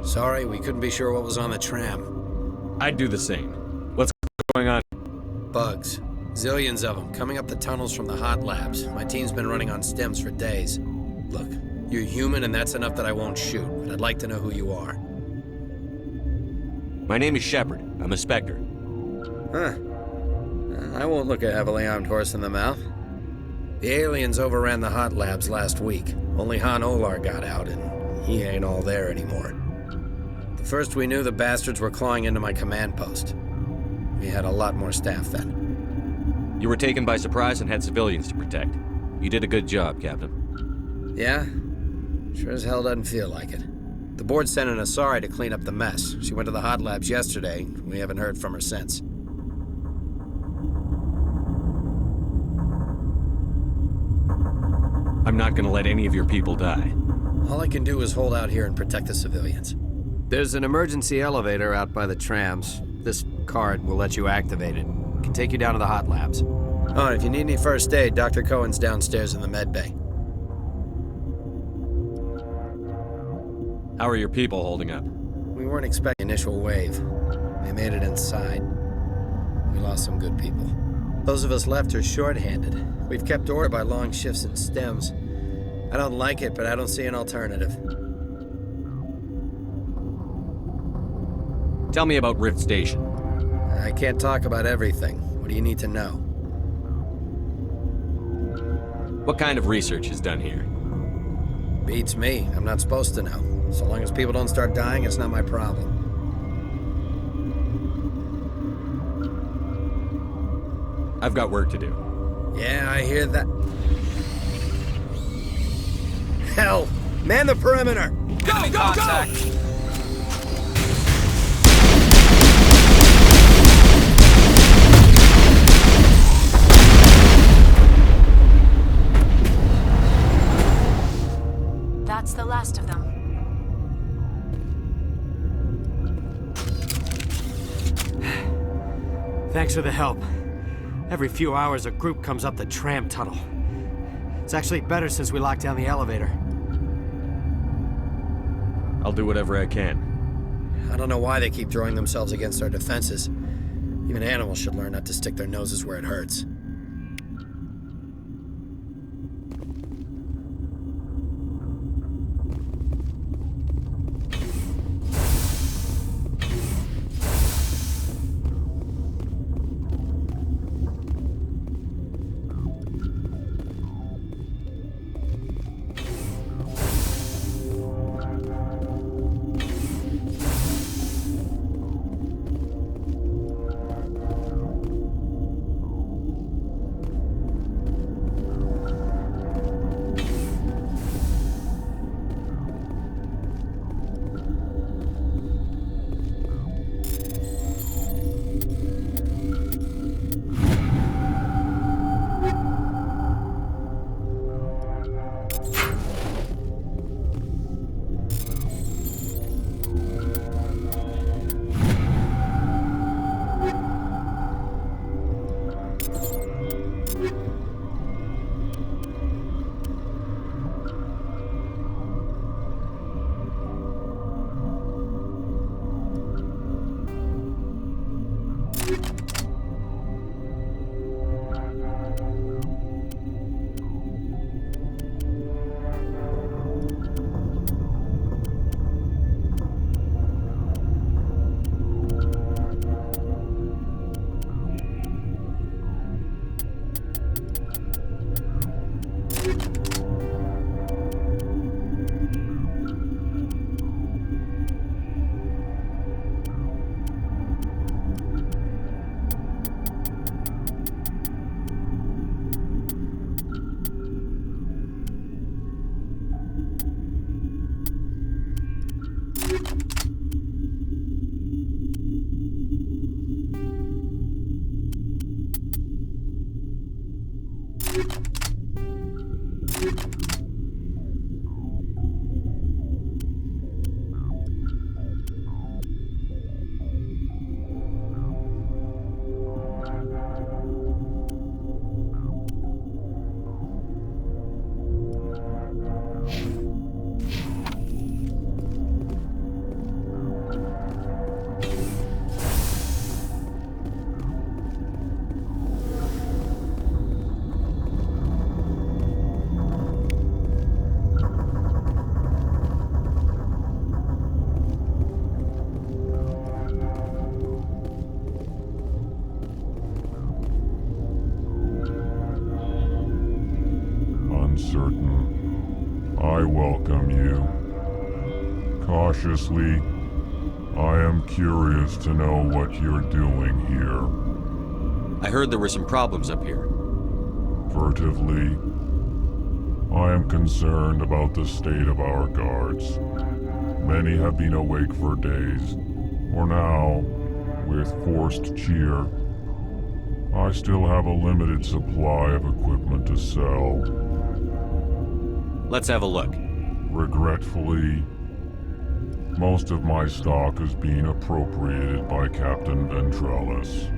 Sorry, we couldn't be sure what was on the tram. I'd do the same. What's going on? Bugs. Zillions of them, coming up the tunnels from the hot labs. My team's been running on stems for days. Look, you're human and that's enough that I won't shoot, but I'd like to know who you are. My name is Shepard. I'm a Spectre. Huh. I won't look a heavily armed horse in the mouth. The aliens overran the hot labs last week. Only Han Olar got out, and he ain't all there anymore. The first we knew, the bastards were clawing into my command post. We had a lot more staff then. You were taken by surprise and had civilians to protect. You did a good job, Captain. Yeah? Sure as hell doesn't feel like it. The board sent an Asari to clean up the mess. She went to the hot labs yesterday. We haven't heard from her since. I'm not gonna let any of your people die. All I can do is hold out here and protect the civilians. There's an emergency elevator out by the trams. This card will let you activate it. It can take you down to the hot labs. Oh, and if you need any first aid, Dr. Cohen's downstairs in the med bay. How are your people holding up? We weren't expecting initial wave. They made it inside. We lost some good people. Those of us left are short-handed. We've kept order by long shifts and stems. I don't like it, but I don't see an alternative. Tell me about Rift Station. I can't talk about everything. What do you need to know? What kind of research is done here? Beats me. I'm not supposed to know. So long as people don't start dying, it's not my problem. I've got work to do. Yeah, I hear that. Hell! Man the perimeter! Go, go, go! That's the last of them. Thanks for the help. Every few hours, a group comes up the tram tunnel. It's actually better since we locked down the elevator. I'll do whatever I can. I don't know why they keep throwing themselves against our defenses. Even animals should learn not to stick their noses where it hurts. Cautiously, I am curious to know what you're doing here. I heard there were some problems up here. Furtively, I am concerned about the state of our guards. Many have been awake for days, or now, with forced cheer. I still have a limited supply of equipment to sell. Let's have a look. Regretfully, most of my stock is being appropriated by Captain Ventrellis.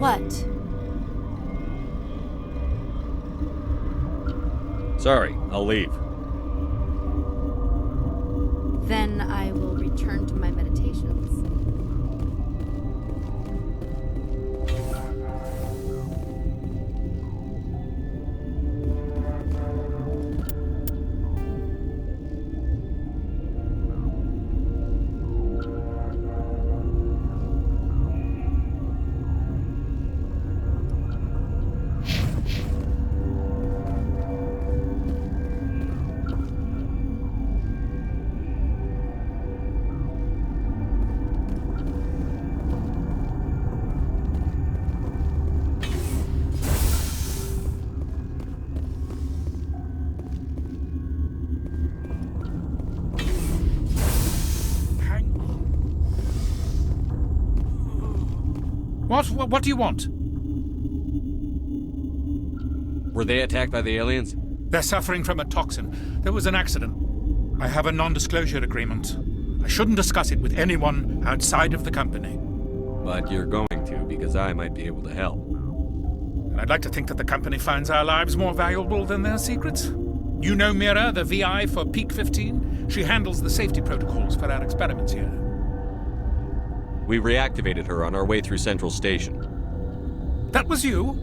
What? Sorry, I'll leave. Then I will return to my meditations. What do you want? Were they attacked by the aliens? They're suffering from a toxin. There was an accident. I have a non-disclosure agreement. I shouldn't discuss it with anyone outside of the company. But you're going to, because I might be able to help. And I'd like to think that the company finds our lives more valuable than their secrets. You know Mira, the VI for Peak 15? She handles the safety protocols for our experiments here. We reactivated her on our way through Central Station. That was you?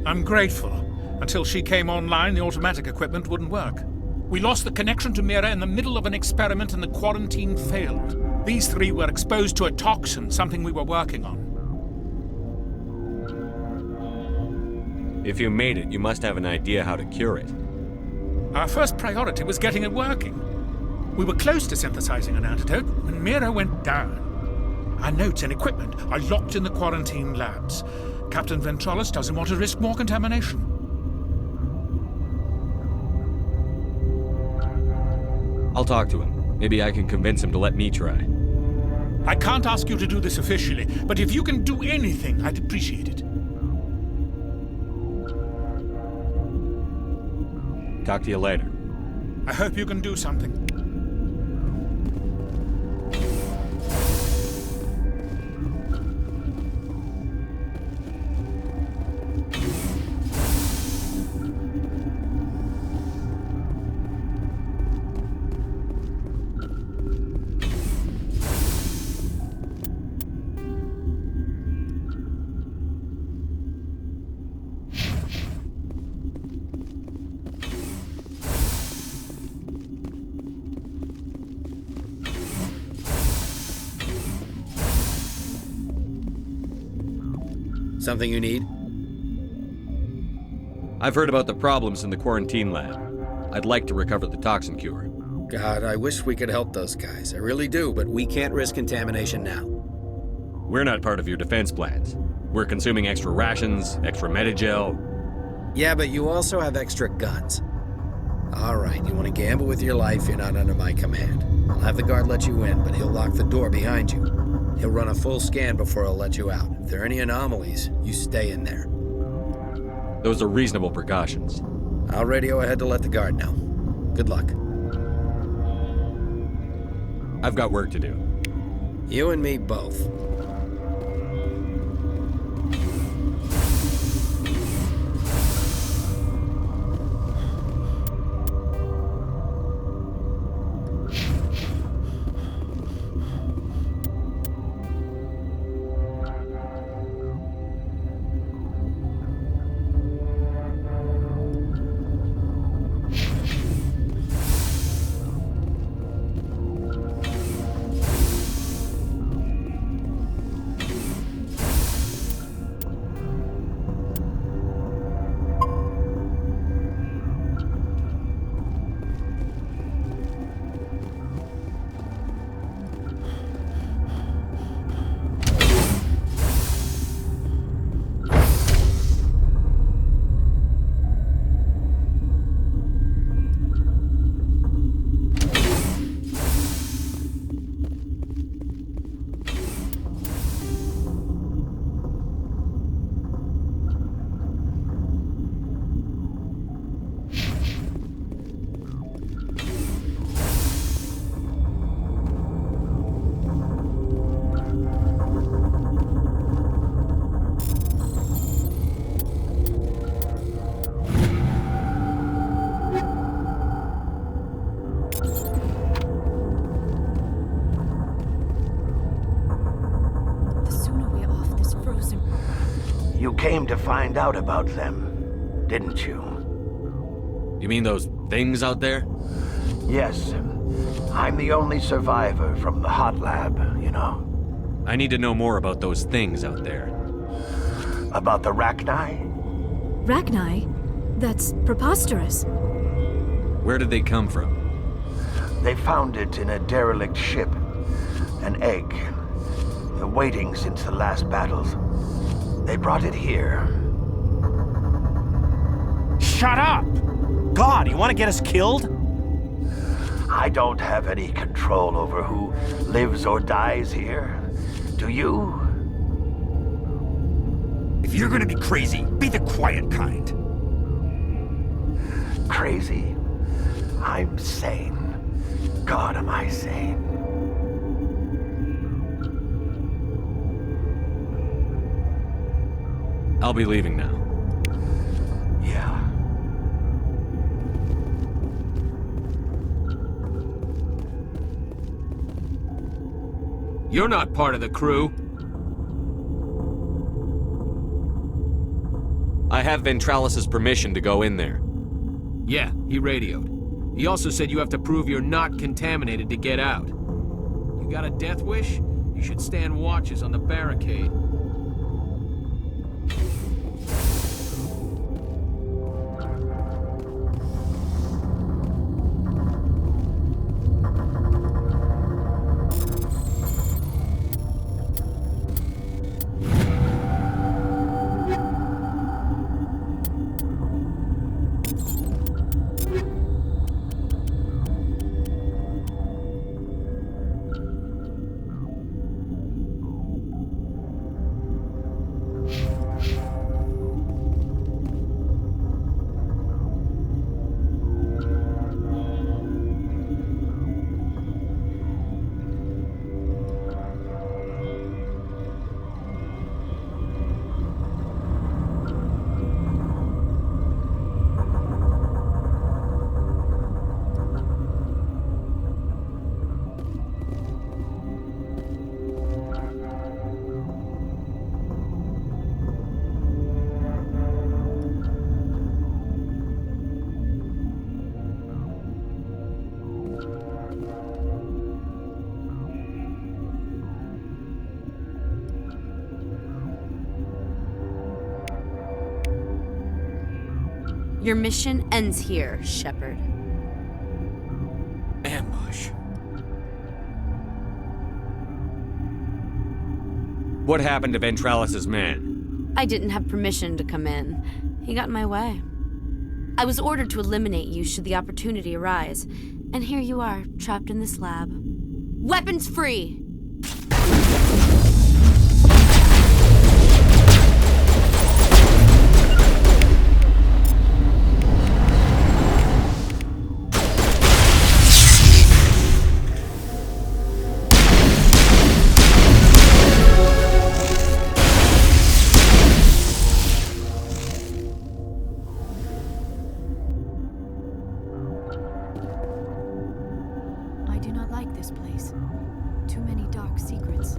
I'm grateful. Until she came online, the automatic equipment wouldn't work. We lost the connection to Mira in the middle of an experiment and the quarantine failed. These three were exposed to a toxin, something we were working on. If you made it, you must have an idea how to cure it. Our first priority was getting it working. We were close to synthesizing an antidote when Mira went down. Our notes and equipment are locked in the quarantine labs. Captain Ventralis doesn't want to risk more contamination. I'll talk to him. Maybe I can convince him to let me try. I can't ask you to do this officially, but if you can do anything, I'd appreciate it. Talk to you later. I hope you can do something. Something you need? I've heard about the problems in the quarantine lab. I'd like to recover the toxin cure. God, I wish we could help those guys. I really do, but we can't risk contamination now. We're not part of your defense plans. We're consuming extra rations, extra Medigel. Yeah, but you also have extra guns. All right, you want to gamble with your life, you're not under my command. I'll have the guard let you in, but he'll lock the door behind you. He'll run a full scan before he'll let you out. If there are any anomalies, you stay in there. Those are reasonable precautions. I'll radio ahead to let the guard know. Good luck. I've got work to do. You and me both. You came to find out about them, didn't you? You mean those things out there? Yes. I'm the only survivor from the hot lab, you know. I need to know more about those things out there. About the Rachni? Rachni? That's preposterous. Where did they come from? They found it in a derelict ship. An egg. Waiting since the last battles. They brought it here. Shut up! God, you want to get us killed? I don't have any control over who lives or dies here. Do you? If you're gonna be crazy, be the quiet kind. Crazy? I'm sane. God, am I sane. I'll be leaving now. You're not part of the crew. I have Ventralis' permission to go in there. Yeah, he radioed. He also said you have to prove you're not contaminated to get out. You got a death wish? You should stand watches on the barricade. Your mission ends here, Shepard. Ambush. What happened to Ventralis' man? I didn't have permission to come in. He got in my way. I was ordered to eliminate you should the opportunity arise. And here you are, trapped in this lab. Weapons free! I do not like this place. Too many dark secrets.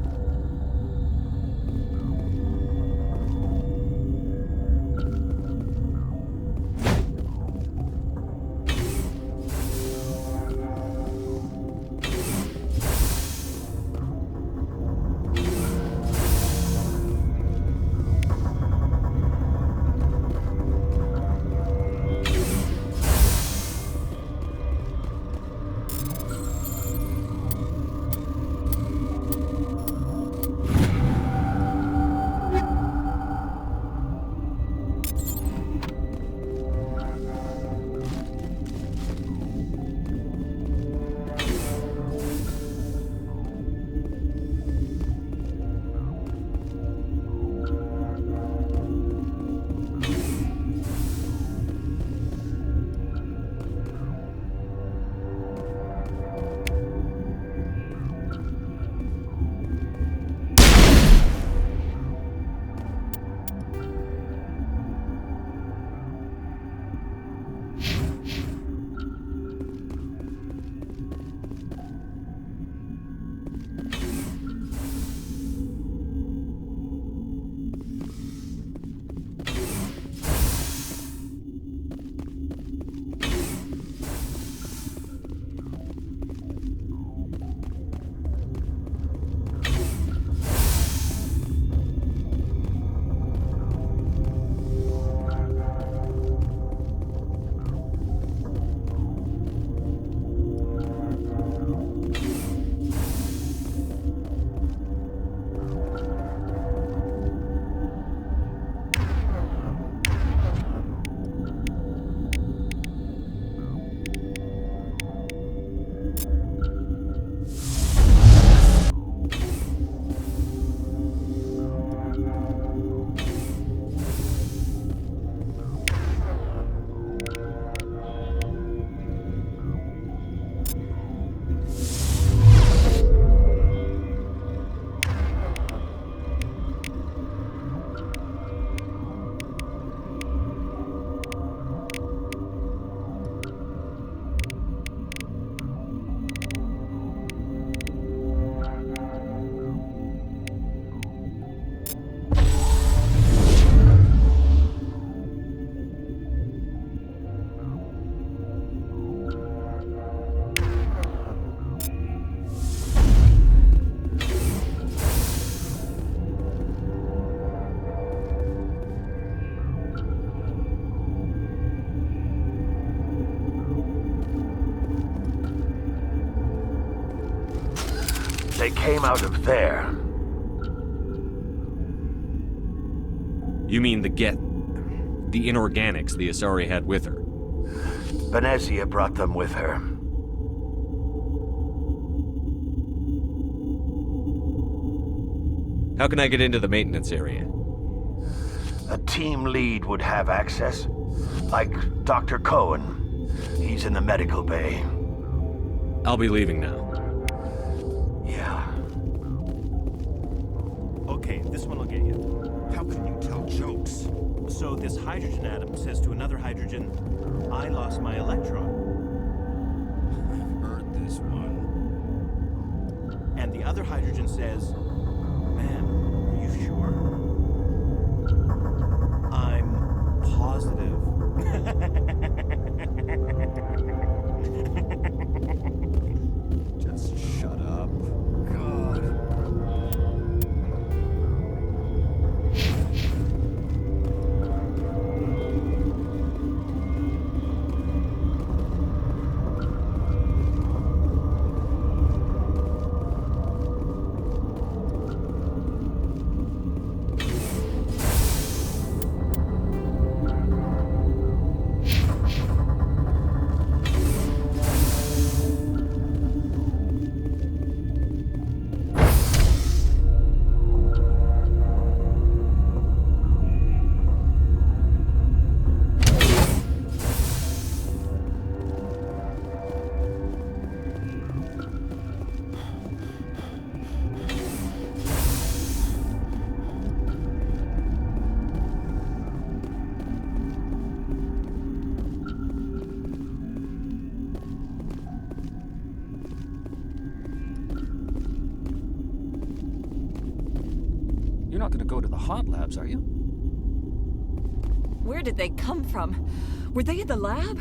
They came out of there. You mean the inorganics the Asari had with her? Benezia brought them with her. How can I get into the maintenance area? A team lead would have access. Like Dr. Cohen. He's in the medical bay. I'll be leaving now. Yeah. Okay, this one will get you. How can you tell jokes? So this hydrogen atom says to another hydrogen, I lost my electron. I've heard this one. And the other hydrogen says, ma'am, are you sure? I'm positive. Just shut up. God. You're not going to go to the hot labs, are you? Where did they come from? Were they in the lab?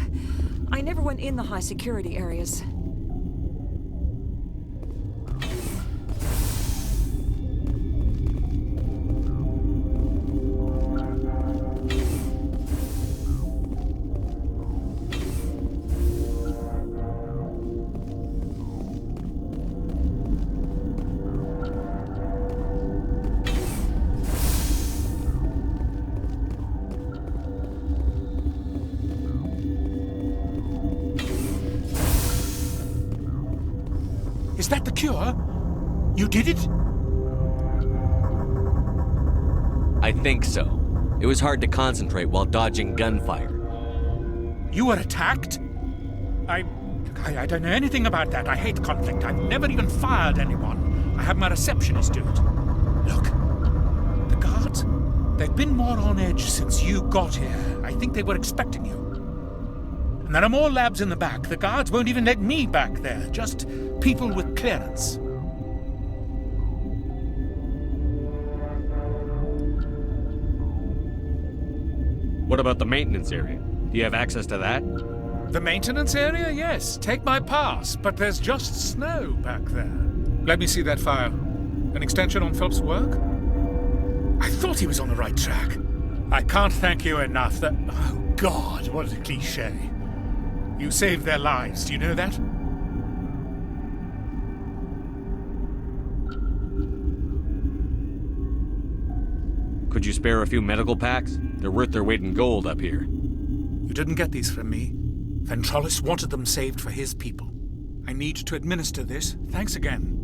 I never went in the high security areas. Is that the cure? You did it? I think so. It was hard to concentrate while dodging gunfire. You were attacked? I don't know anything about that. I hate conflict. I've never even fired anyone. I have my receptionist do it. Look, the guards, they've been more on edge since you got here. I think they were expecting you. And there are more labs in the back. The guards won't even let me back there. Just people with clearance. What about the maintenance area? Do you have access to that? The maintenance area? Yes. Take my pass. But there's just snow back there. Let me see that file. An extension on Phelps' work? I thought he was on the right track. I can't thank you enough that... Oh, God, what a cliché. You saved their lives. Do you know that? Could you spare a few medical packs? They're worth their weight in gold up here. You didn't get these from me. Ventrolis wanted them saved for his people. I need to administer this. Thanks again.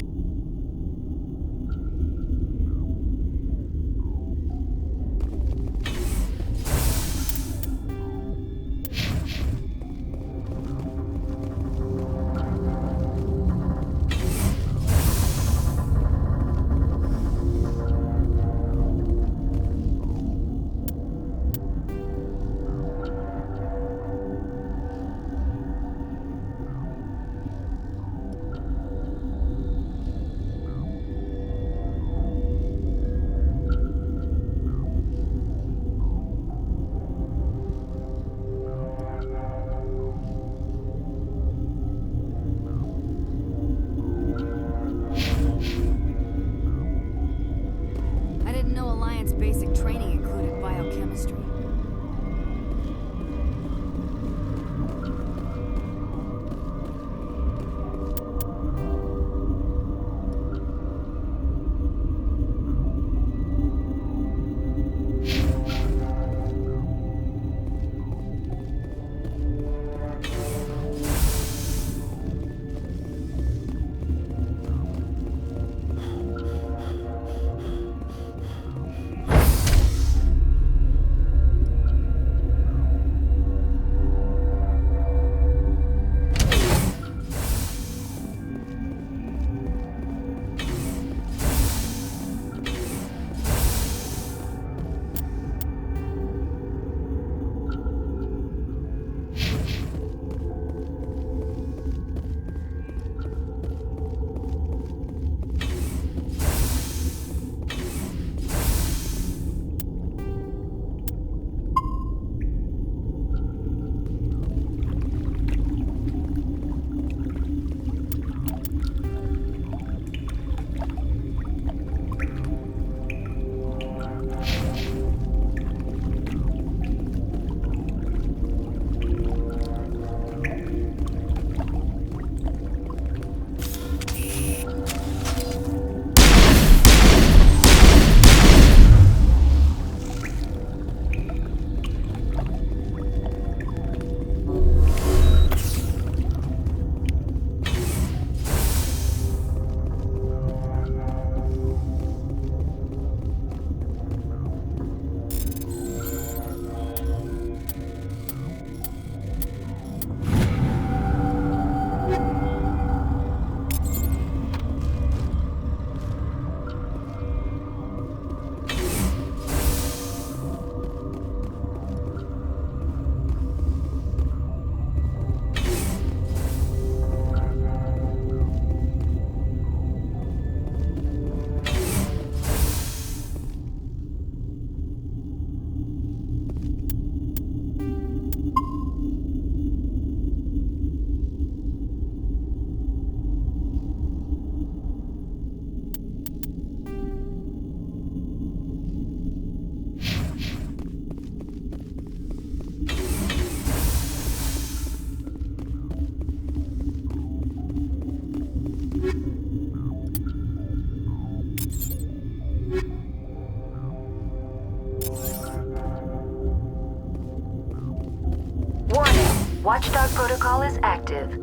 Watchdog protocol is active.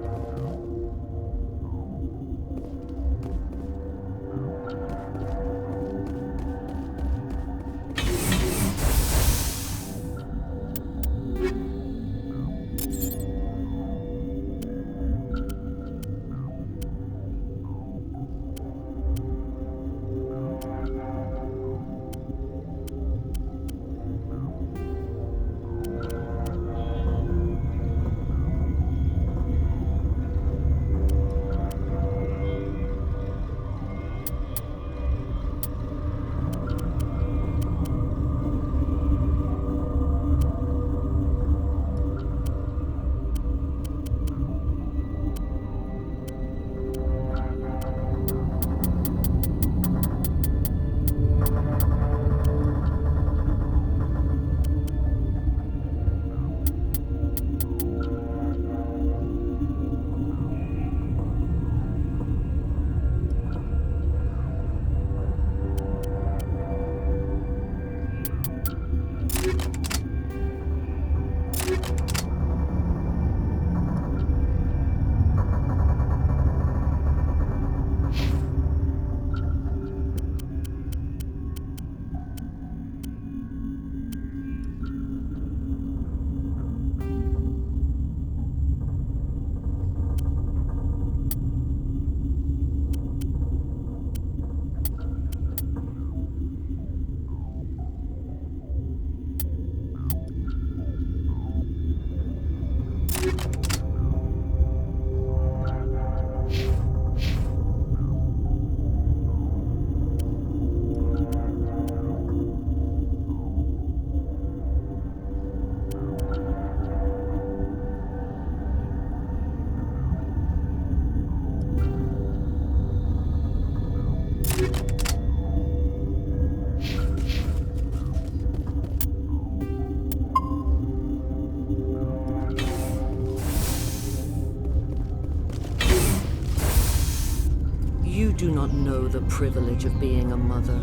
You do not know the privilege of being a mother.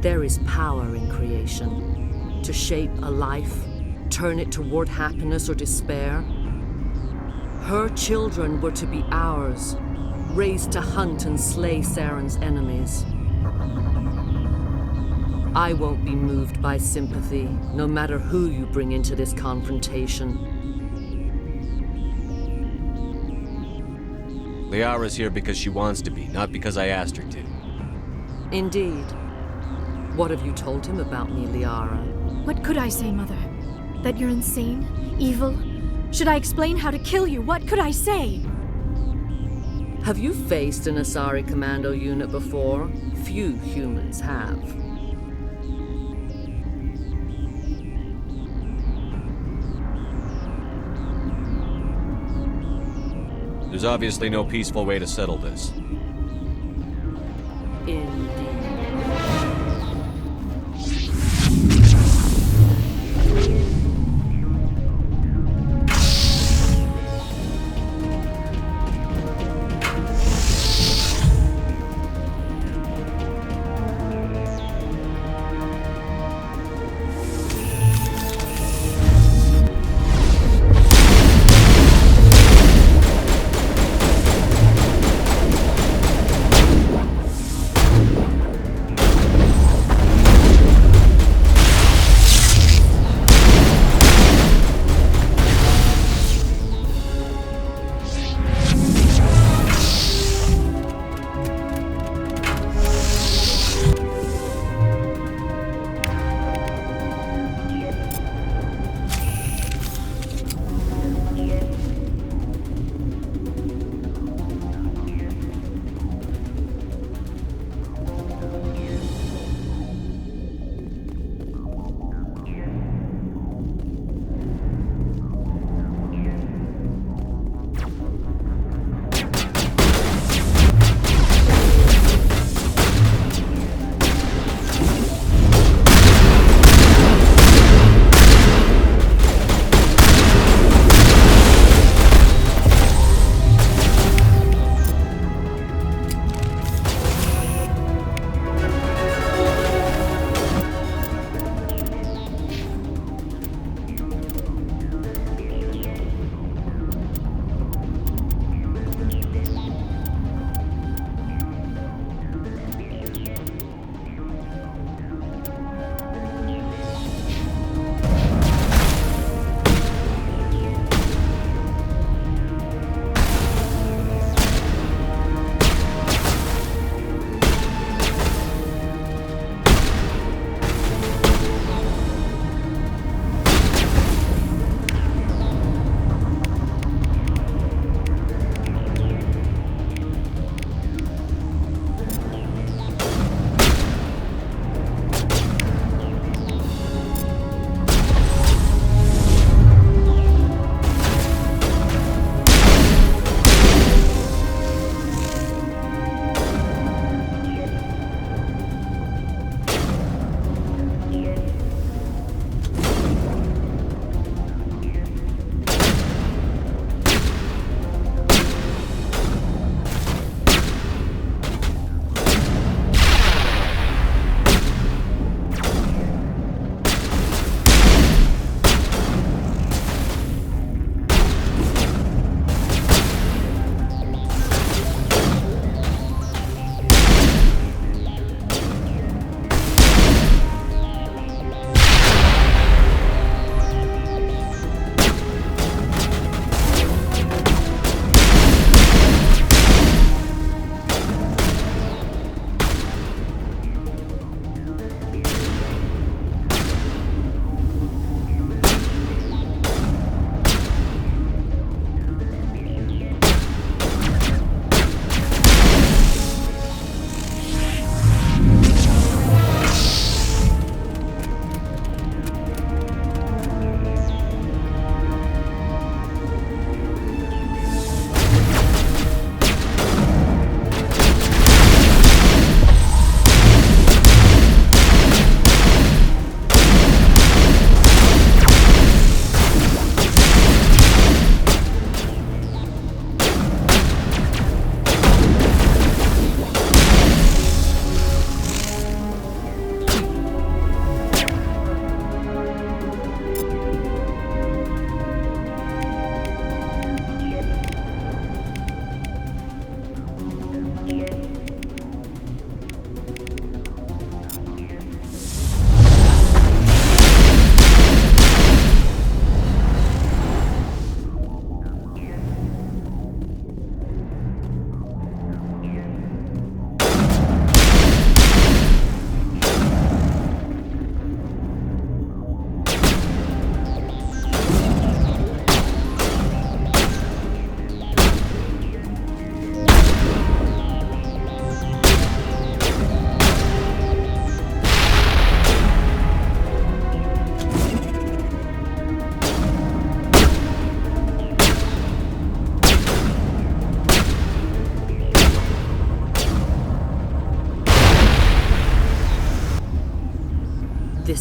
There is power in creation. To shape a life, turn it toward happiness or despair. Her children were to be ours, raised to hunt and slay Saren's enemies. I won't be moved by sympathy, no matter who you bring into this confrontation. Liara's here because she wants to be, not because I asked her to. Indeed. What have you told him about me, Liara? What could I say, Mother? That you're insane? Evil? Should I explain how to kill you? What could I say? Have you faced an Asari commando unit before? Few humans have. There's obviously no peaceful way to settle this.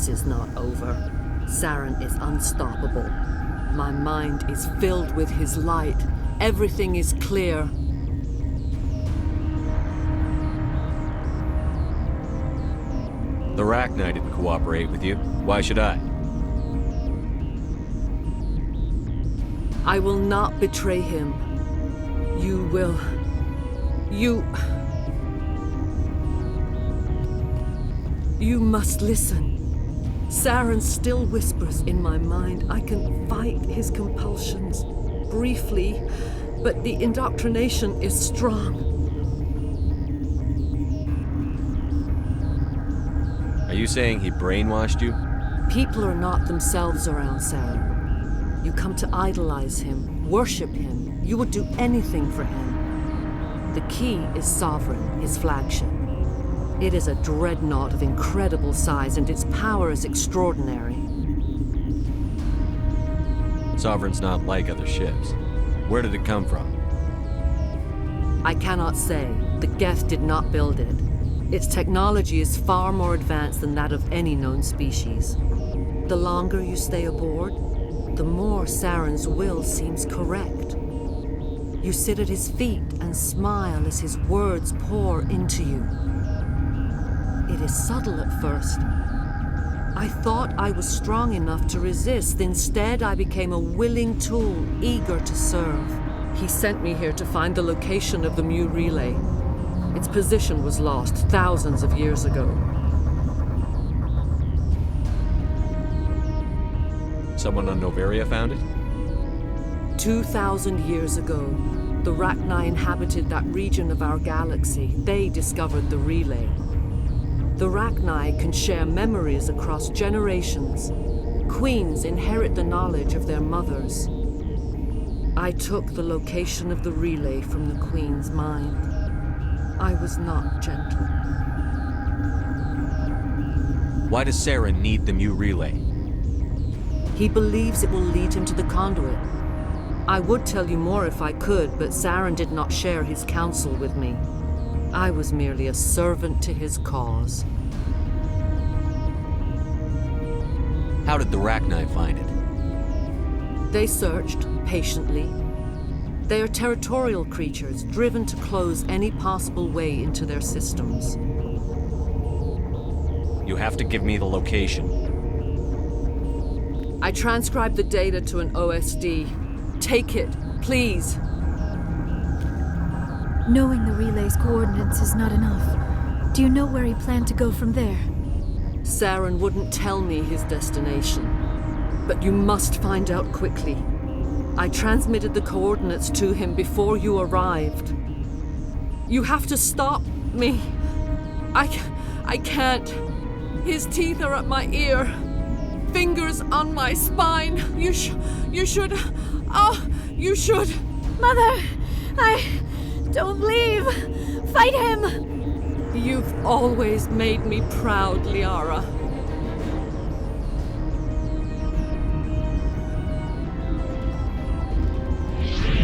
This is not over. Saren is unstoppable. My mind is filled with his light. Everything is clear. The Rachni didn't cooperate with you. Why should I? I will not betray him. You will. You must listen. Saren still whispers in my mind. I can fight his compulsions, briefly, but the indoctrination is strong. Are you saying he brainwashed you? People are not themselves around Saren. You come to idolize him, worship him. You would do anything for him. The key is Sovereign, his flagship. It is a dreadnought of incredible size, and its power is extraordinary. Sovereign's not like other ships. Where did it come from? I cannot say. The Geth did not build it. Its technology is far more advanced than that of any known species. The longer you stay aboard, the more Saren's will seems correct. You sit at his feet and smile as his words pour into you. It is subtle at first. I thought I was strong enough to resist. Instead, I became a willing tool, eager to serve. He sent me here to find the location of the Mu relay. Its position was lost thousands of years ago. Someone on Noveria found it? 2,000 years ago, the Rachni inhabited that region of our galaxy. They discovered the relay. The Rachni can share memories across generations. Queens inherit the knowledge of their mothers. I took the location of the relay from the Queen's mind. I was not gentle. Why does Saren need the Mu relay? He believes it will lead him to the conduit. I would tell you more if I could, but Saren did not share his counsel with me. I was merely a servant to his cause. How did the Rachni find it? They searched, patiently. They are territorial creatures, driven to close any possible way into their systems. You have to give me the location. I transcribed the data to an OSD. Take it, please. Knowing the relay's coordinates is not enough. Do you know where he planned to go from there? Saren wouldn't tell me his destination. But you must find out quickly. I transmitted the coordinates to him before you arrived. You have to stop me. I can't. His teeth are at my ear. Fingers on my spine. You should. Oh, you should. Mother, don't leave. Fight him. You've always made me proud, Liara.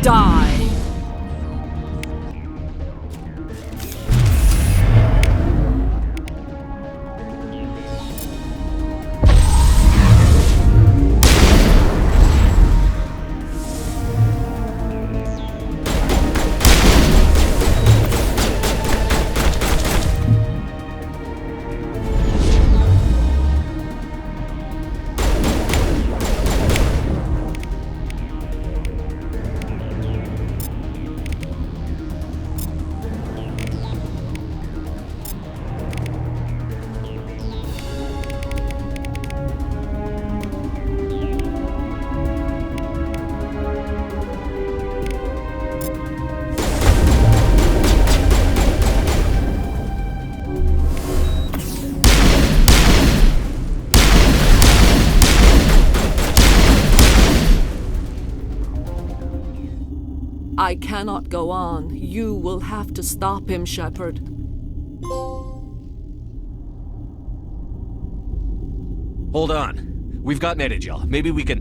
Die. I cannot go on. You will have to stop him, Shepard. Hold on. We've got Benezia. Maybe we can...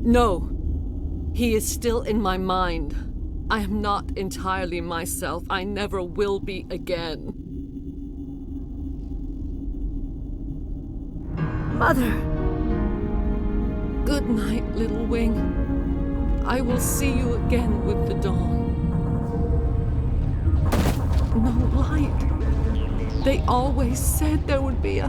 No. He is still in my mind. I am not entirely myself. I never will be again. Mother. Good night, little wing. I will see you again with the dawn. No light. They always said there would be a...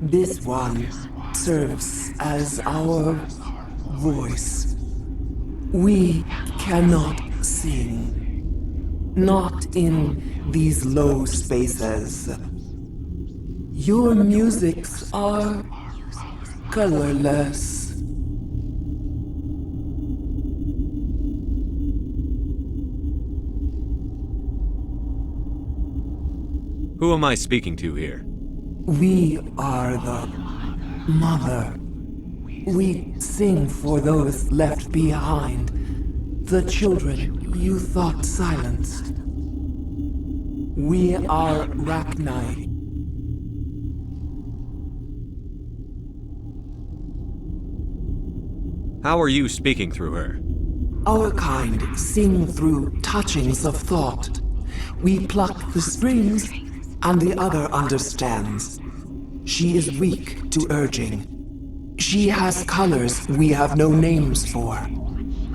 This one serves as our voice. We cannot sing. Not in these low spaces. Your musics are colorless. Who am I speaking to here? We are the Mother. We sing for those left behind, the children you thought silenced. We are Rachni. How are you speaking through her? Our kind sing through touchings of thought. We pluck the strings, and the other understands. She is weak to urging. She has colors we have no names for.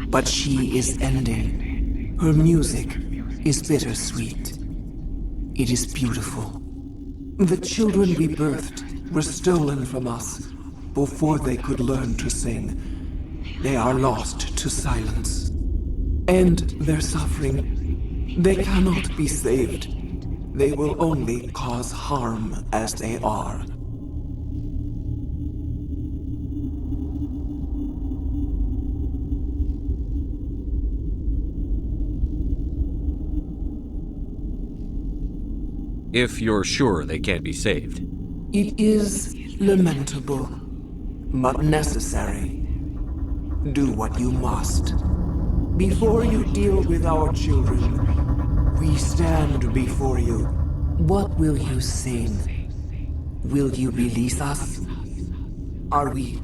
But she is ending. Her music is bittersweet. It is beautiful. The children we birthed were stolen from us before they could learn to sing. They are lost to silence. And their suffering, they cannot be saved. They will only cause harm as they are. If you're sure they can't be saved. It is lamentable, but necessary. Do what you must. Before you deal with our children, we stand before you. What will you sing? Will you release us? Are we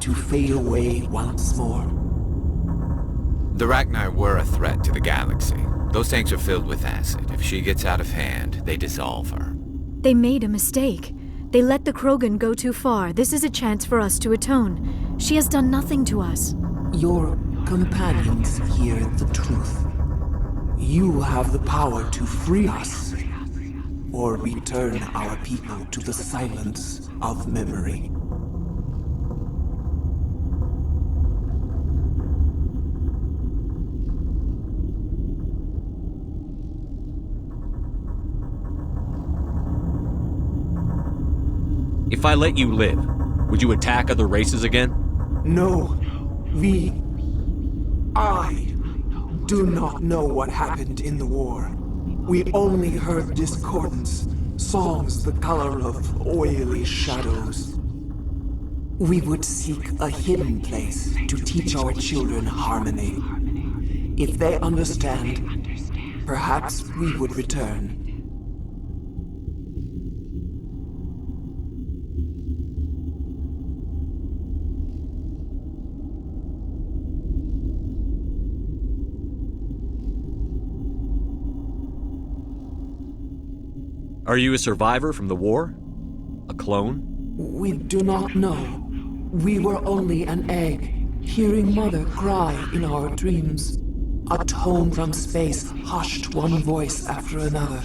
to fade away once more? The Rachni were a threat to the galaxy. Those tanks are filled with acid. If she gets out of hand, they dissolve her. They made a mistake. They let the Krogan go too far. This is a chance for us to atone. She has done nothing to us. Your companions hear the truth. You have the power to free us, or return our people to the silence of memory. If I let you live, would you attack other races again? No, I do not know what happened in the war. We only heard discordance, songs the color of oily shadows. We would seek a hidden place to teach our children harmony. If they understand, perhaps we would return. Are you a survivor from the war? A clone? We do not know. We were only an egg, hearing Mother cry in our dreams. A tone from space hushed one voice after another.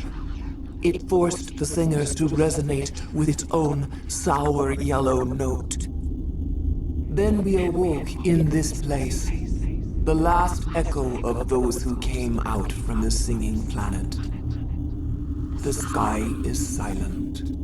It forced the singers to resonate with its own sour yellow note. Then we awoke in this place, the last echo of those who came out from the singing planet. The sky is silent.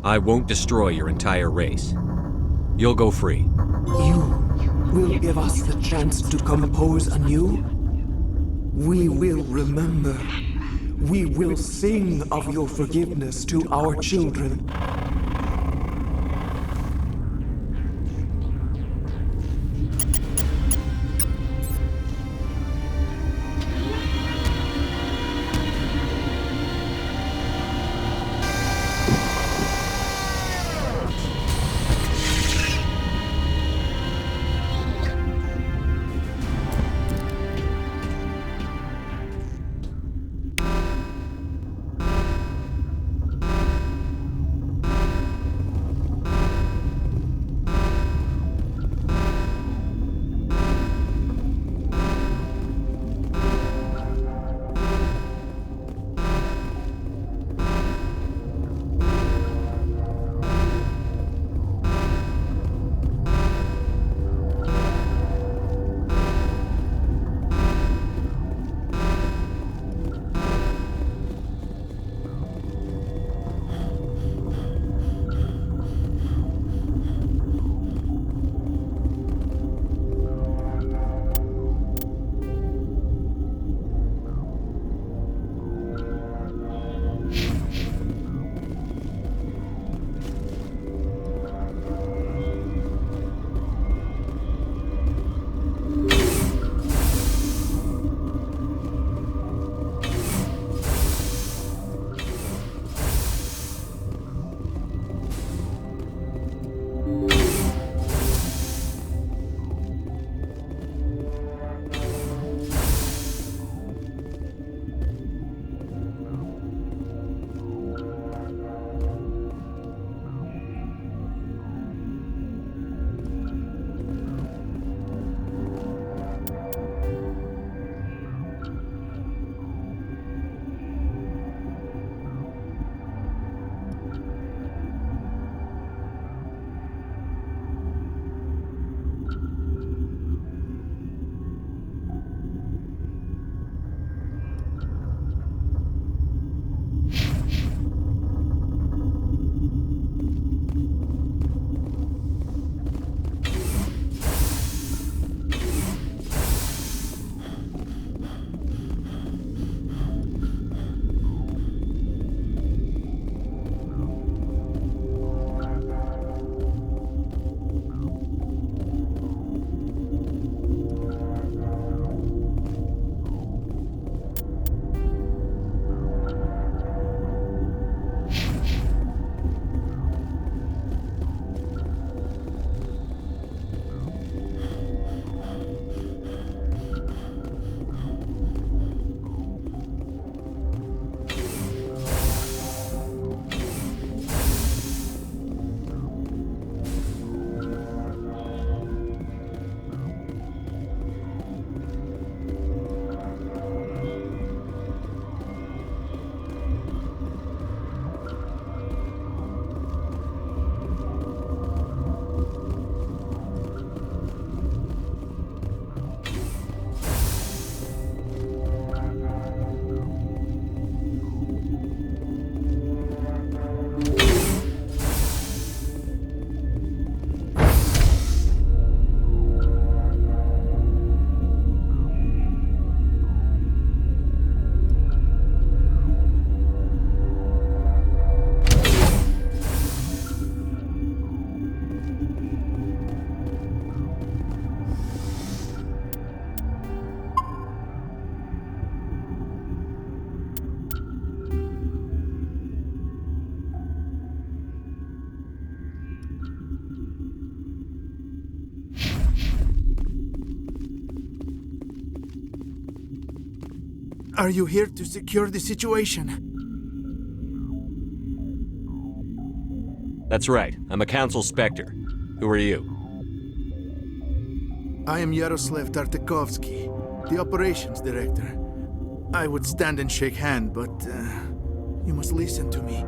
I won't destroy your entire race. You'll go free. You will give us the chance to compose anew? We will remember. We will sing of your forgiveness to our children. Are you here to secure the situation? That's right. I'm a council specter. Who are you? I am Yaroslav Tartakovsky, the operations director. I would stand and shake hand, but you must listen to me.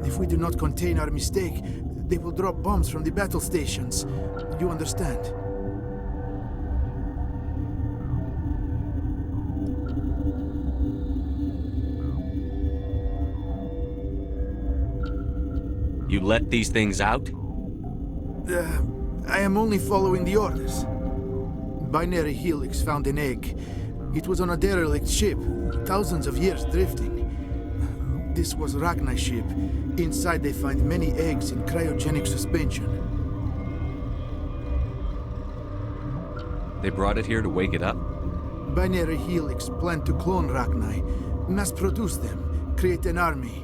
If we do not contain our mistake, they will drop bombs from the battle stations. You understand? You let these things out? I am only following the orders. Binary Helix found an egg. It was on a derelict ship, thousands of years drifting. This was Rachni's ship. Inside they find many eggs in cryogenic suspension. They brought it here to wake it up? Binary Helix planned to clone Rachni, mass produce them, create an army.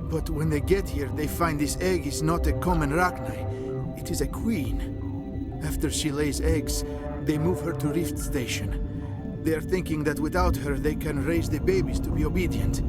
But when they get here, they find this egg is not a common Rachni. It is a queen. After she lays eggs, they move her to Rift Station. They are thinking that without her, they can raise the babies to be obedient.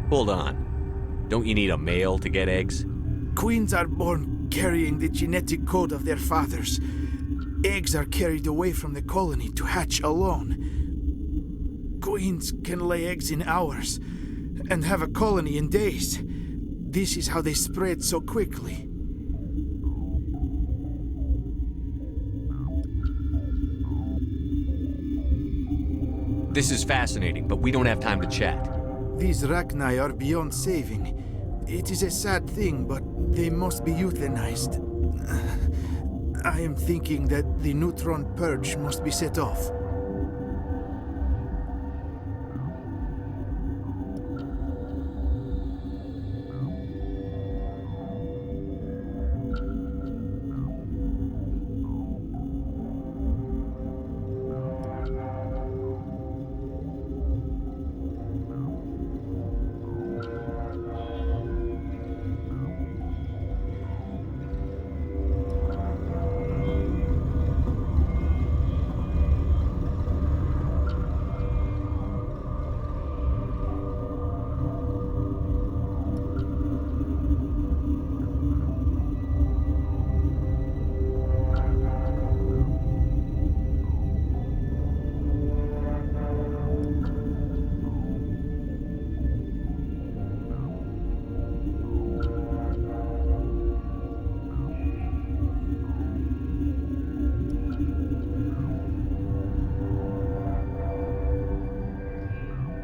Hold on. Don't you need a male to get eggs? Queens are born carrying the genetic code of their fathers. Eggs are carried away from the colony to hatch alone. Queens can lay eggs in hours and have a colony in days. This is how they spread so quickly. This is fascinating, but we don't have time to chat. These Rachni are beyond saving. It is a sad thing, but they must be euthanized. I am thinking that the neutron purge must be set off.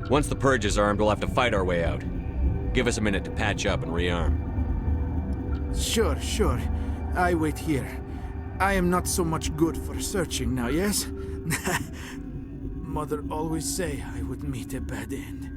Once the purge is armed, we'll have to fight our way out. Give us a minute to patch up and rearm. Sure. I wait here. I am not so much good for searching now, yes? Mother always say I would meet a bad end.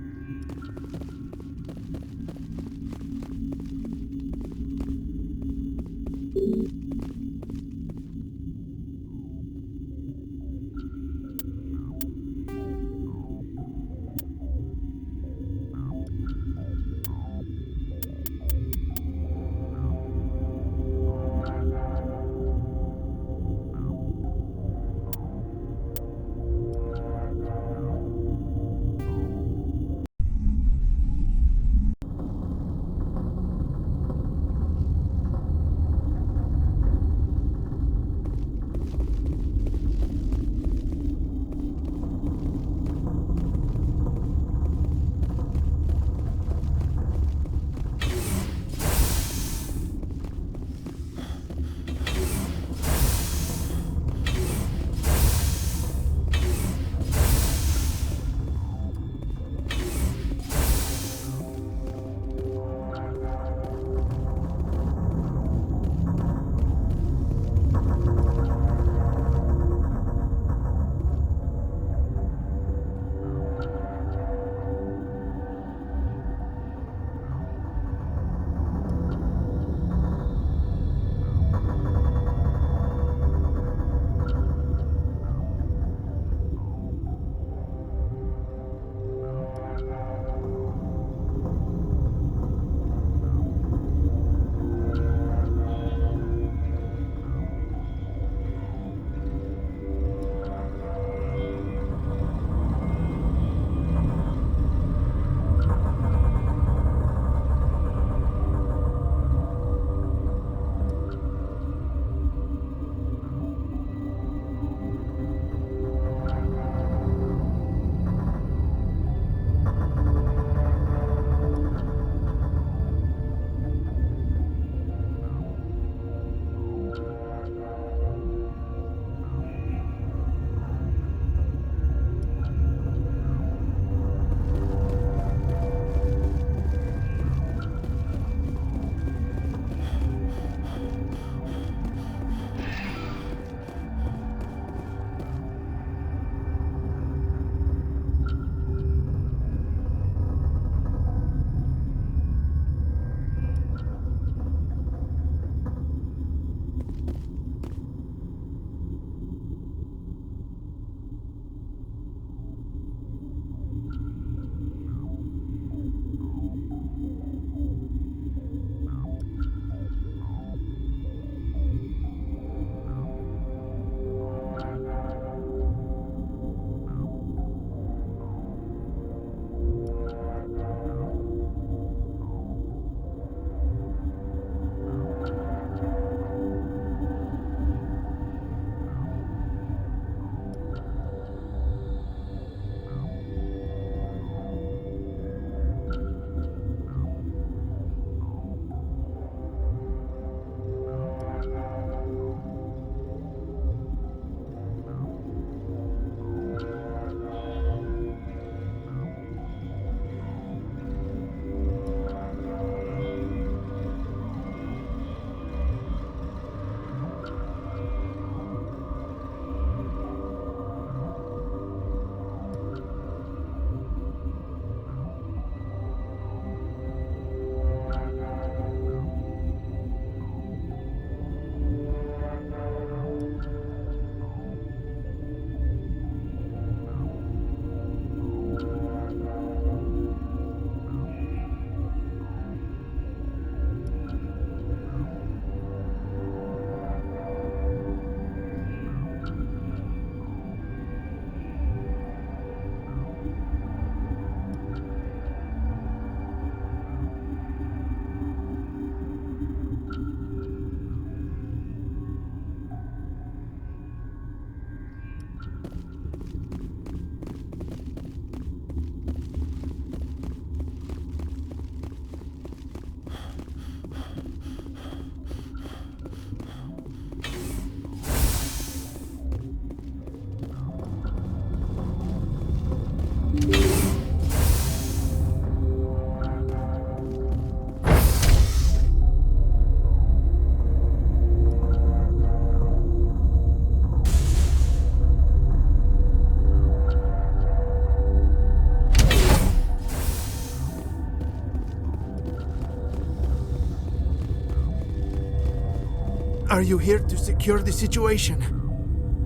Are you here to secure the situation?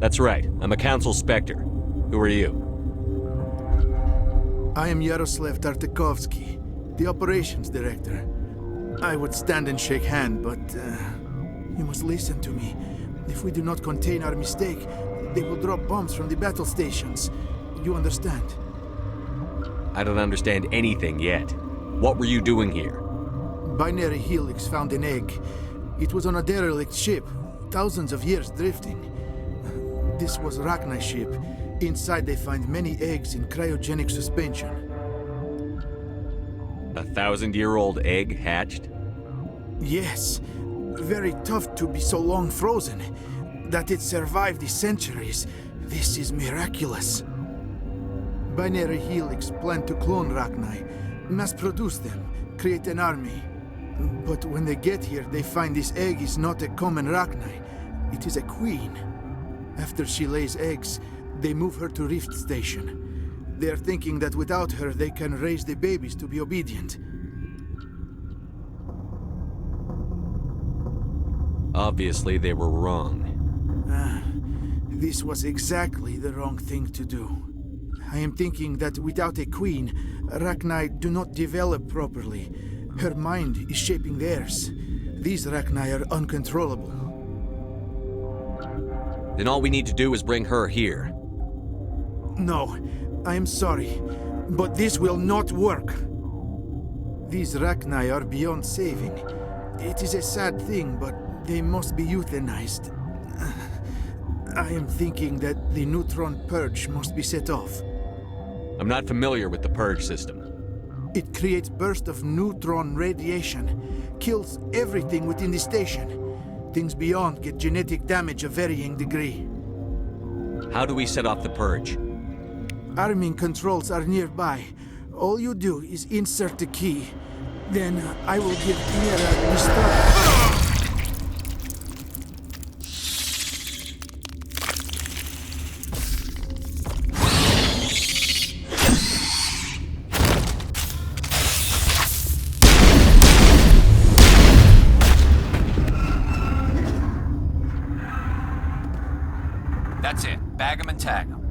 That's right. I'm a council specter. Who are you? I am Yaroslav Tartakovsky, the operations director. I would stand and shake hand, but you must listen to me. If we do not contain our mistake, they will drop bombs from the battle stations. You understand? I don't understand anything yet. What were you doing here? Binary Helix found an egg. It was on a derelict ship, thousands of years drifting. This was Rachni's ship. Inside they find many eggs in cryogenic suspension. A 1,000-year-old egg hatched? Yes. Very tough to be so long frozen. That it survived the centuries. This is miraculous. Binary Helix planned to clone Rachni, mass produce them, create an army. But when they get here, they find this egg is not a common Rachni. It is a queen. After she lays eggs, they move her to Rift Station. They are thinking that without her, they can raise the babies to be obedient. Obviously, they were wrong. This was exactly the wrong thing to do. I am thinking that without a queen, Rachni do not develop properly. Her mind is shaping theirs. These Rachni are uncontrollable. Then all we need to do is bring her here. No, I am sorry, but this will not work. These Rachni are beyond saving. It is a sad thing, but they must be euthanized. I am thinking that the neutron purge must be set off. I'm not familiar with the purge system. It creates bursts of neutron radiation, kills everything within the station. Things beyond get genetic damage of varying degree. How do we set off the purge? Arming controls are nearby. All you do is insert the key. Then I will give Liara the start. That's it. Bag 'em and tag 'em.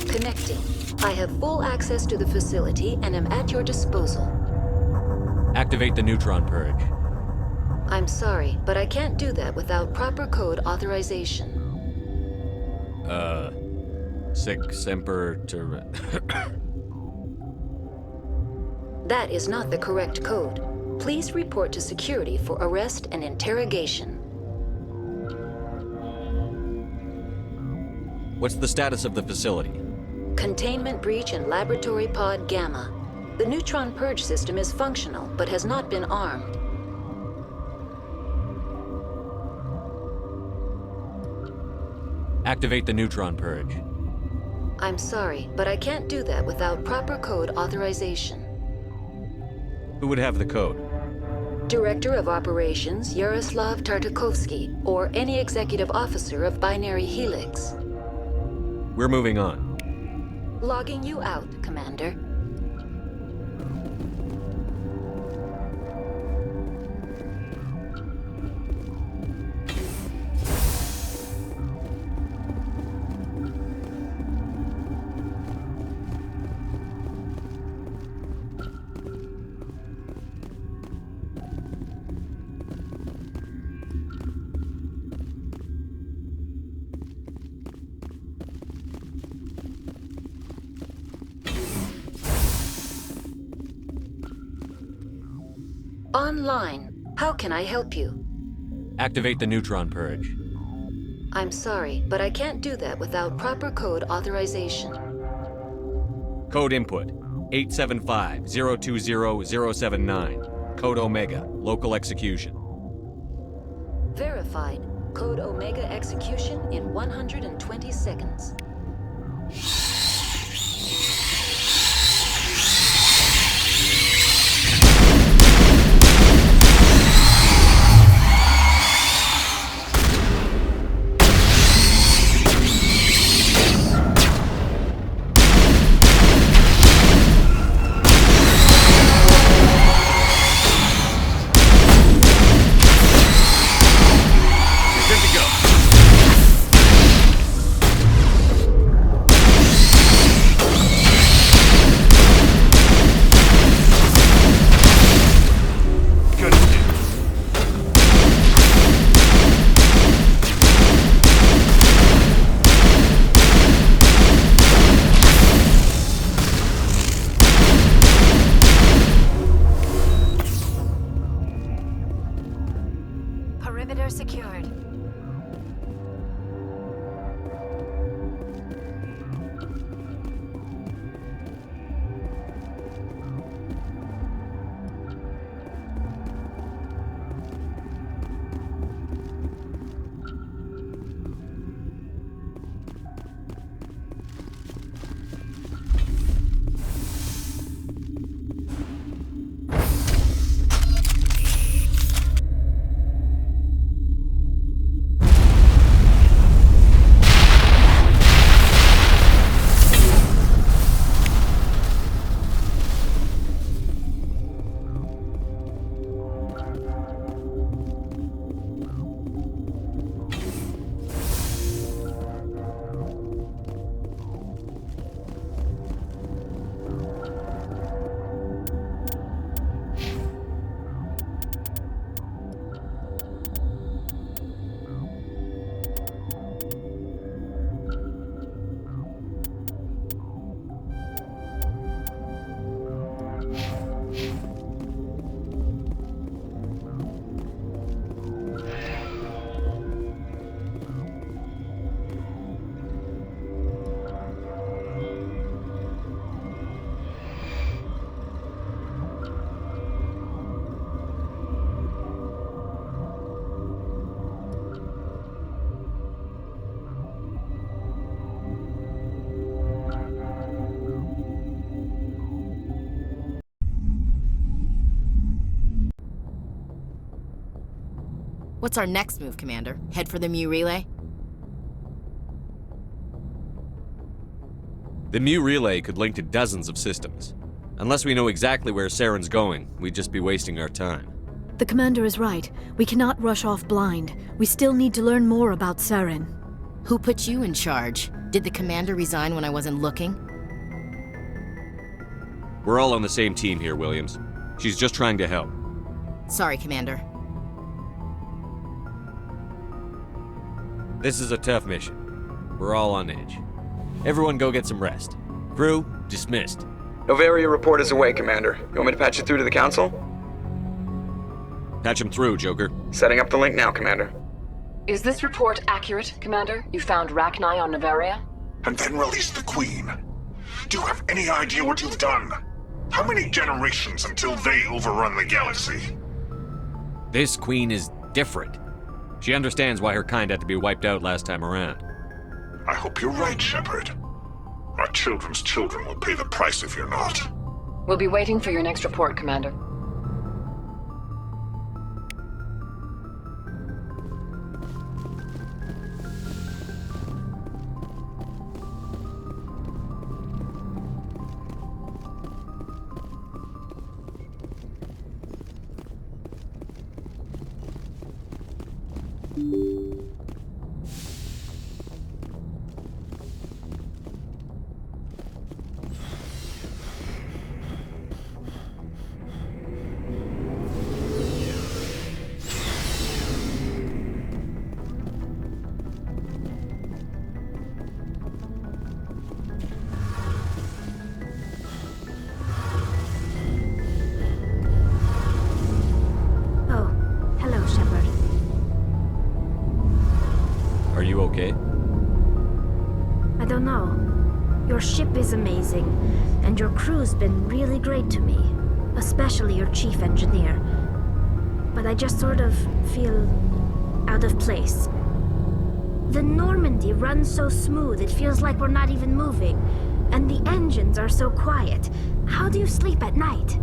Connecting. I have full access to the facility and am at your disposal. Activate the neutron purge. I'm sorry, but I can't do that without proper code authorization. Sic semper That is not the correct code. Please report to security for arrest and interrogation. What's the status of the facility? Containment breach in Laboratory Pod Gamma. The neutron purge system is functional, but has not been armed. Activate the neutron purge. I'm sorry, but I can't do that without proper code authorization. Who would have the code? Director of Operations Yaroslav Tartakovsky, or any executive officer of Binary Helix. We're moving on. Logging you out, Commander. Online. How can I help you? Activate the neutron purge. I'm sorry, but I can't do that without proper code authorization. Code input 875-020-079. Code Omega. Local execution. Verified. Code Omega execution in 120 seconds. Perimeter secured. What's our next move, Commander? Head for the Mu relay? The Mu relay could link to dozens of systems. Unless we know exactly where Saren's going, we'd just be wasting our time. The commander is right. We cannot rush off blind. We still need to learn more about Saren. Who put you in charge? Did the commander resign when I wasn't looking? We're all on the same team here, Williams. She's just trying to help. Sorry, Commander. This is a tough mission. We're all on edge. Everyone go get some rest. Crew, dismissed. Novaria report is away, Commander. You want me to patch it through to the Council? Patch him through, Joker. Setting up the link now, Commander. Is this report accurate, Commander? You found Rachni on Novaria? And then released the Queen. Do you have any idea what you've done? How many generations until they overrun the galaxy? This Queen is different. She understands why her kind had to be wiped out last time around. I hope you're right, Shepard. Our children's children will pay the price if you're not. We'll be waiting for your next report, Commander. Okay? I don't know. Your ship is amazing, and your crew's been really great to me, especially your chief engineer. But I just sort of feel out of place. The Normandy runs so smooth it feels like we're not even moving, and the engines are so quiet. How do you sleep at night?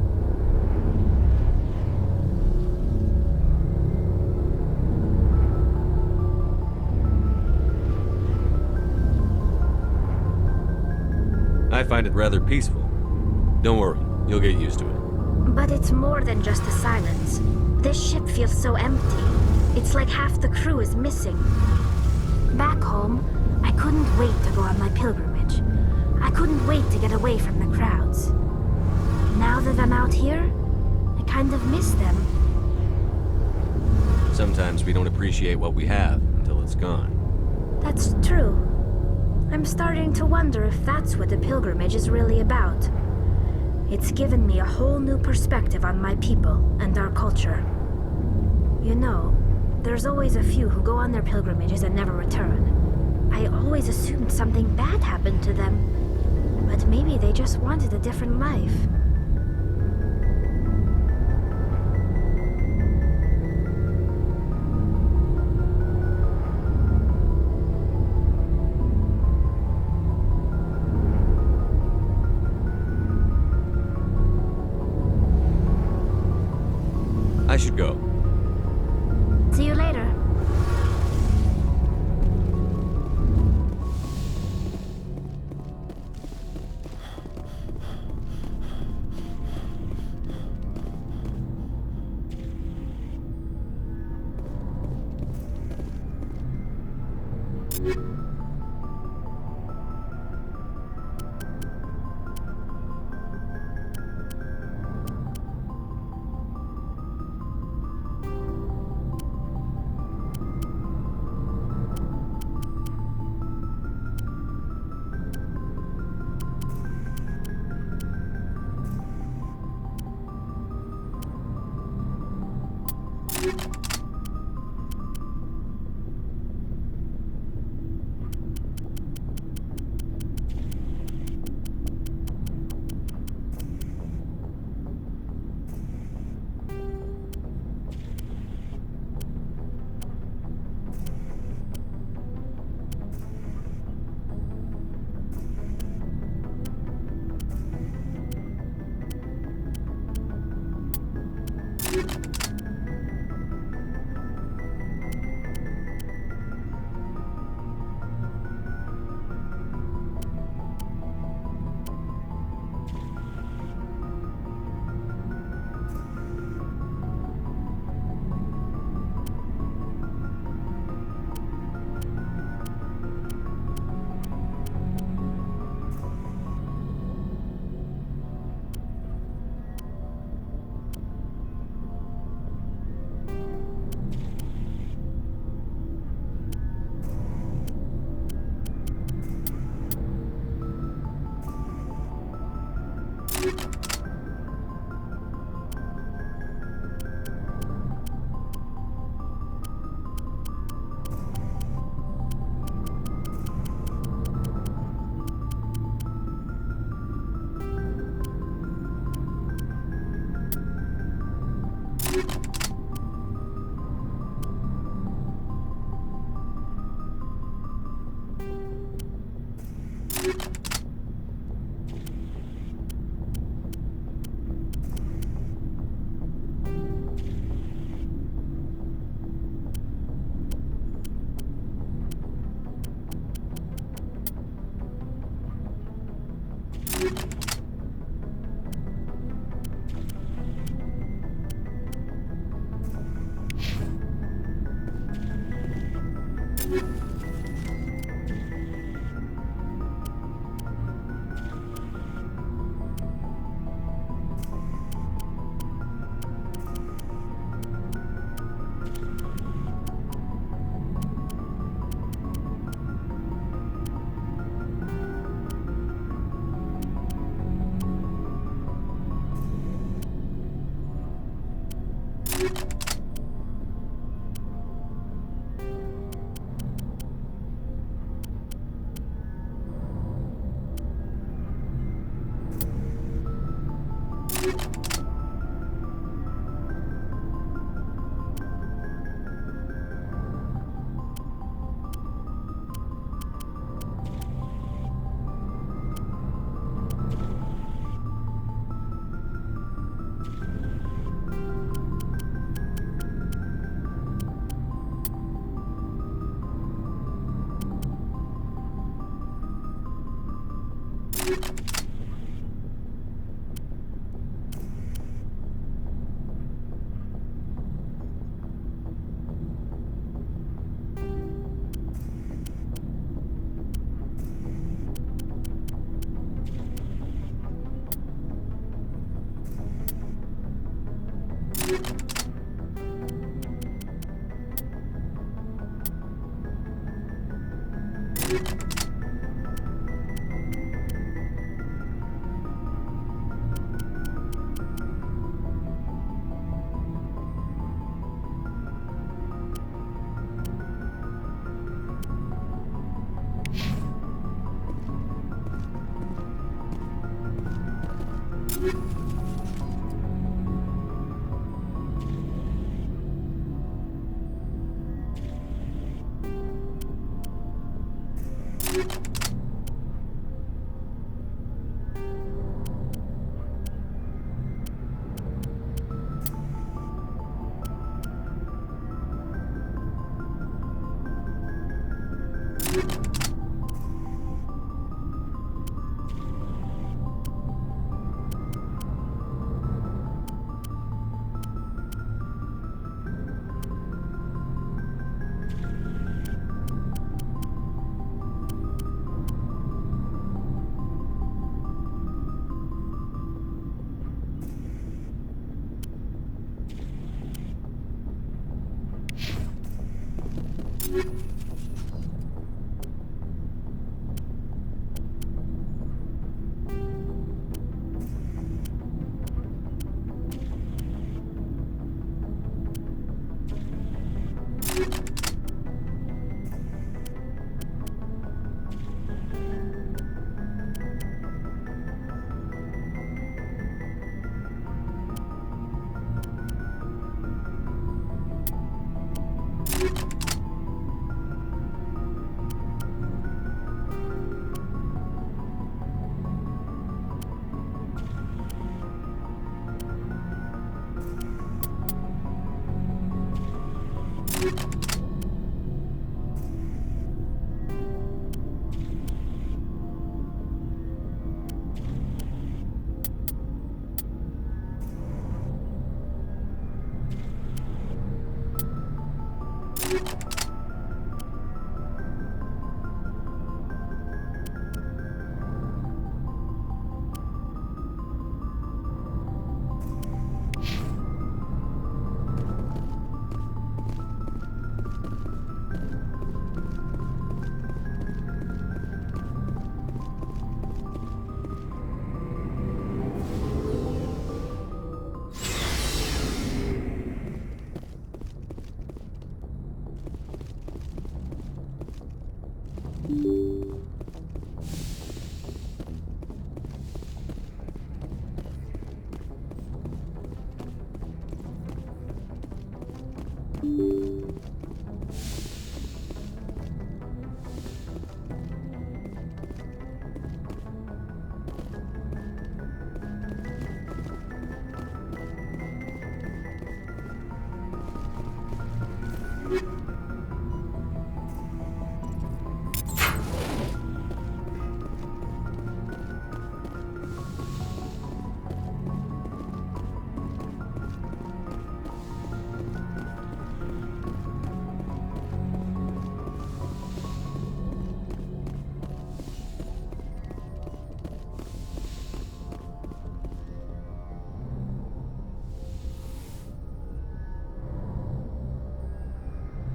I find it rather peaceful. Don't worry, you'll get used to it. But it's more than just the silence. This ship feels so empty. It's like half the crew is missing. Back home, I couldn't wait to go on my pilgrimage. I couldn't wait to get away from the crowds. Now that I'm out here, I kind of miss them. Sometimes we don't appreciate what we have until it's gone. That's true. I'm starting to wonder if that's what the pilgrimage is really about. It's given me a whole new perspective on my people and our culture. You know, There's always a few who go on their pilgrimages and never return. I always assumed something bad happened to them. But maybe they just wanted a different life. I should go. See you later.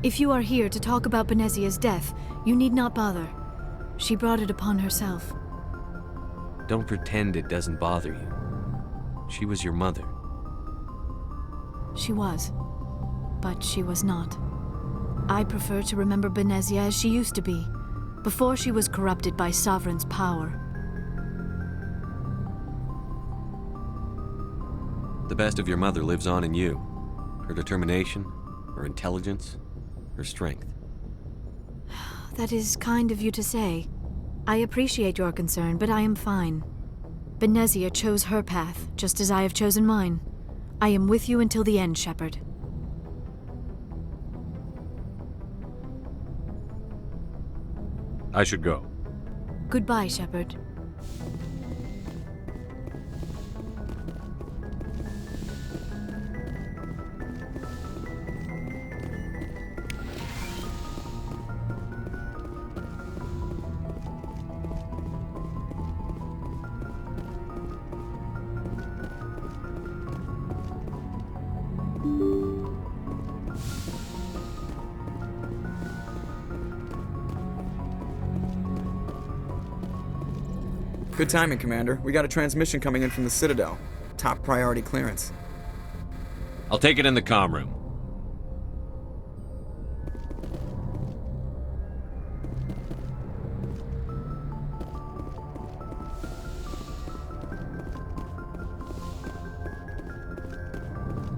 If you are here to talk about Benezia's death, you need not bother. She brought it upon herself. Don't pretend it doesn't bother you. She was your mother. She was. But she was not. I prefer to remember Benezia as she used to be, before she was corrupted by Sovereign's power. The best of your mother lives on in you. Her determination, her intelligence, her strength. That is kind of you to say. I appreciate your concern, but I am fine. Benezia chose her path, just as I have chosen mine. I am with you until the end, Shepard. I should go. Goodbye, Shepard. Good timing, Commander. We got a transmission coming in from the Citadel. Top priority clearance. I'll take it in the comm room.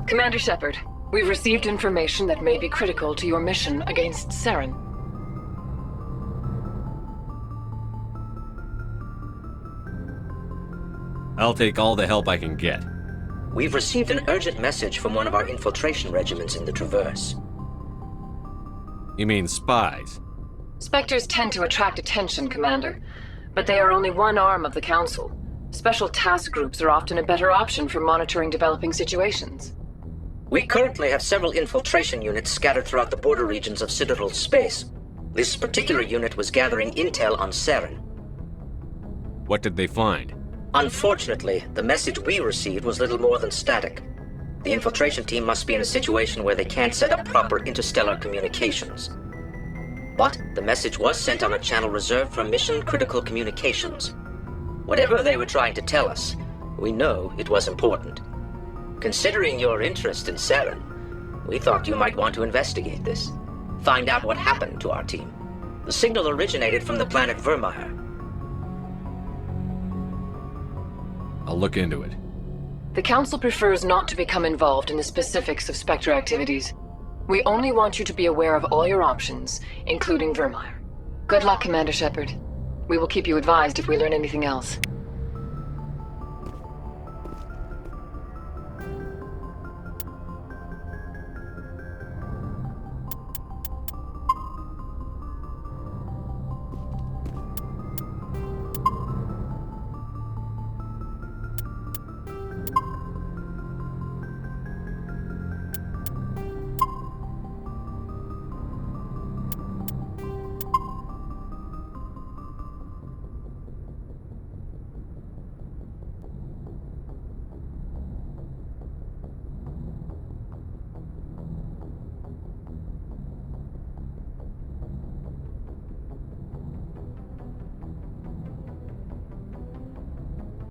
Commander Shepard, we've received information that may be critical to your mission against Saren. I'll take all the help I can get. We've received an urgent message from one of our infiltration regiments in the Traverse. You mean spies? Spectres tend to attract attention, Commander, but they are only one arm of the Council. Special task groups are often a better option for monitoring developing situations. We currently have several infiltration units scattered throughout the border regions of Citadel space. This particular unit was gathering intel on Saren. What did they find? Unfortunately, the message we received was little more than static. The infiltration team must be in a situation where they can't set up proper interstellar communications. But the message was sent on a channel reserved for mission-critical communications. Whatever they were trying to tell us, we know it was important. Considering your interest in Saren, we thought you might want to investigate this. Find out what happened to our team. The signal originated from the planet Vermeer. I'll look into it. The Council prefers not to become involved in the specifics of Spectre activities. We only want you to be aware of all your options, including Vermeer. Good luck, Commander Shepard. We will keep you advised if we learn anything else.